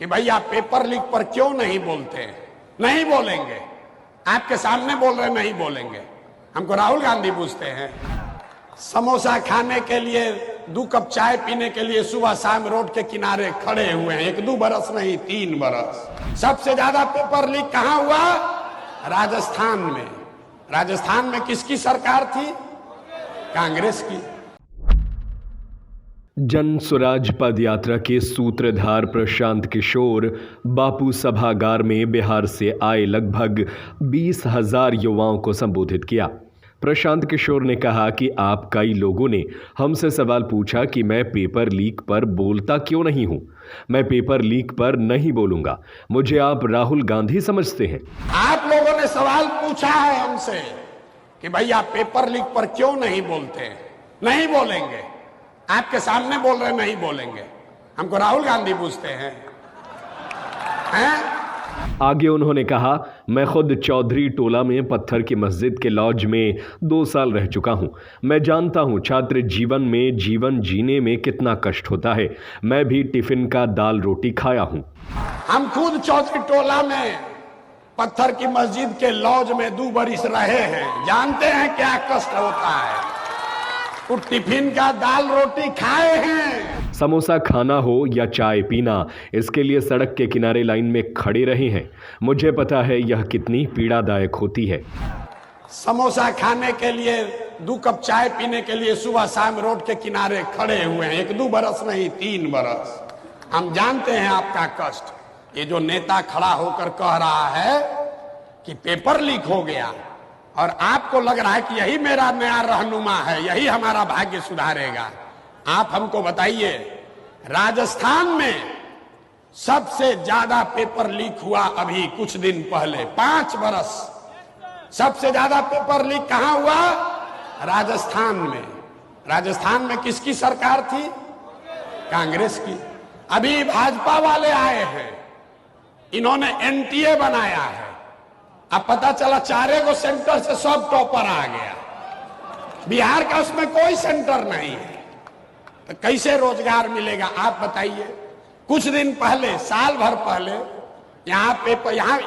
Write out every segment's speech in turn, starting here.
कि भैया paper leak पर क्यों नहीं बोलते। नहीं बोलेंगे, आपके सामने बोल रहे नहीं बोलेंगे। हमको राहुल गांधी पूछते हैं, समोसा खाने के लिए 2 कप चाय पीने के लिए सुबह शाम रोड के किनारे खड़े हुए हैं, 1-2 बरस नहीं 3 बरस। सबसे ज्यादा पेपर लीक कहां हुआ? राजस्थान में। राजस्थान में किसकी सरकार थी? कांग्रेस की। जन स्वराज पद यात्रा के सूत्रधार प्रशांत किशोर बापू सभागार में बिहार से आए लगभग 20,000 युवाओं को संबोधित किया। प्रशांत किशोर ने कहा कि आप कई लोगों ने हमसे सवाल पूछा कि मैं पेपर लीक पर बोलता क्यों नहीं हूं। मैं पेपर लीक पर नहीं बोलूंगा। मुझे आप राहुल गांधी समझते हैं। आप लोगों ने सवाल पूछा है हमसे कि भैया पेपर लीक पर क्यों नहीं बोलते। नहीं बोलेंगे, आपके सामने बोल रहे नहीं बोलेंगे। हमको राहुल गांधी पूछते हैं। आगे उन्होंने कहा, मैं खुद चौधरी टोला में पत्थर की मस्जिद के लॉज में 2 साल रह चुका हूं। मैं जानता हूं छात्र जीवन में जीवन जीने में कितना कष्ट होता है। मैं भी टिफिन का दाल रोटी खाया हूं। हम खुद चौधरी टोला में पत्थर की मस्जिद के लॉज में 2 बरिस रहे हैं, जानते हैं क्या कष्ट होता है। तो टिफिन का दाल रोटी खाए हैं। समोसा खाना हो या चाय पीना, इसके लिए सड़क के किनारे लाइन में खड़े रहे हैं। मुझे पता है यह कितनी पीड़ादायक होती है। समोसा खाने के लिए 2 कप चाय पीने के लिए सुबह शाम रोड के किनारे खड़े हुए हैं, 1-2 बरस नहीं 3 बरस। हम जानते हैं आपका कष्ट। ये जो नेता खड़ा होकर कह रहा है कि पेपर लीक हो गया और आपको लग रहा है कि यही मेरा नया रहनुमा है, यही हमारा भाग्य सुधारेगा। आप हमको बताइए, राजस्थान में सबसे ज्यादा पेपर लीक हुआ अभी कुछ दिन पहले, 5 बरस सबसे ज्यादा पेपर लीक कहां हुआ? राजस्थान में। राजस्थान में किसकी सरकार थी? कांग्रेस की। अभी भाजपा वाले आए हैं, इन्होंने एनटीए बनाया है। अब पता चला 4 सेंटर से सब टॉपर आ गया। बिहार का उसमें कोई सेंटर नहीं है, तो कैसे रोजगार मिलेगा आप बताइए। कुछ दिन पहले, साल भर पहले यहां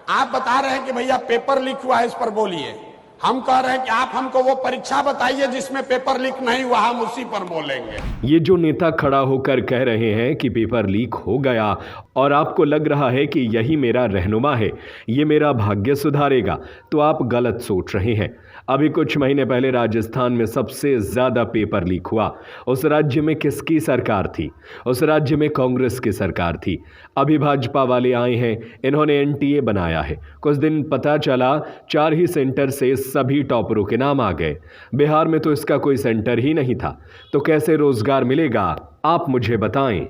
आप बता रहे हैं कि भैया पेपर लीक हुआ है, इस पर बोलिए। हम कह रहे हैं कि आप हमको वो परीक्षा बताइए जिसमें पेपर लीक नहीं हुआ, हम उसी पर बोलेंगे। ये जो नेता खड़ा होकर कह रहे हैं कि पेपर लीक हो गया और आपको लग रहा है कि यही मेरा रहनुमा है, ये मेरा भाग्य सुधारेगा, तो आप गलत सोच रहे हैं। अभी कुछ महीने पहले राजस्थान में सबसे ज्यादा पेपर लीक हुआ। उस राज्य में किसकी सरकार थी? उस राज्य में कांग्रेस की सरकार थी। अभी भाजपा वाले आए हैं, इन्होंने एनटीए बनाया है। कुछ दिन पता चला 4 ही सेंटर से सभी टॉपरों के नाम आ गए। बिहार में तो इसका कोई सेंटर ही नहीं था, तो कैसे रोजगार मिलेगा? आप मुझे बताएं।